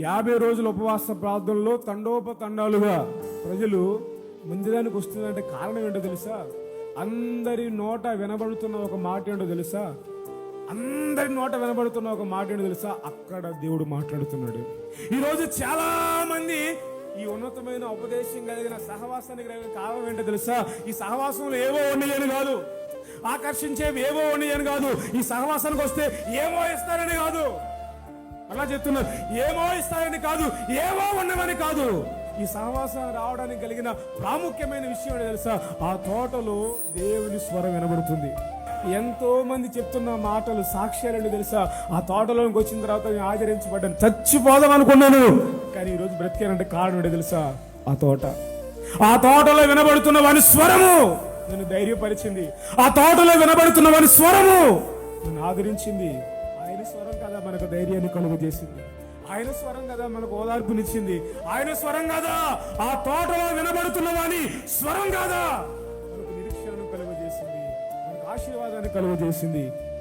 50 రోజుల ఉపవాస ప్రార్థనలో తండోపతండాలుగా ప్రజలు మందిరానికి వస్తుందంటే కారణం ఏంటో తెలుసా? అందరి నోట వినబడుతున్న ఒక మాట ఏంటో తెలుసా? అందరి నోట వినబడుతున్న ఒక మాట ఏంటో తెలుసా? అక్కడ దేవుడు మాట్లాడుతున్నాడు. ఈరోజు చాలా మంది ఈ ఉన్నతమైన ఉపదేశం కలిగిన సహవాసానికి కలిగిన కారణం ఏంటో తెలుసా? ఈ సహవాసంలో ఏవో ఉన్నాయని కాదు, ఆకర్షించేవి ఏవో ఉన్నాయని కాదు, ఈ సహవాసానికి వస్తే ఏమో ఇస్తారని కాదు, అలా చెప్తున్నారు. ఏమో ఇస్తారని కాదు, ఏవో ఉన్నవని కాదు. ఈ సహవాసం రావడానికి కలిగిన ప్రాముఖ్యమైన విషయం ఏంటో తెలుసా? ఆ తోటలో దేవుని స్వరం వినబడుతుంది. ఎంతో మంది చెప్తున్న మాటలు సాక్ష్యాలు తెలుసా? ఆ తోటలోకి వచ్చిన తర్వాత నేను ఆచరించబడ్డాను, చచ్చిపోదాం అనుకున్నాను, కానీ ఈరోజు బ్రతికానంటే కారణం ఏంటో తెలుసా? ఆ తోటలో వినబడుతున్న వాని స్వరము నన్ను ధైర్యపరిచింది. ఆ తోటలో వినబడుతున్న వాని స్వరము నన్ను ఆదరించింది. ఆయన స్వరం కదా మనకు ధైర్యాన్ని కలుగజేసింది. ఆయన స్వరం కదా మనకు ఓదార్పునిచ్చింది. ఆయన స్వరం కదా ఆ తోటలో వినబడుతున్న వాని స్వరం కదా మనకు నిరీక్షణను కలుగజేసింది, మనకు ఆశీర్వాదాన్ని కలుగజేసింది.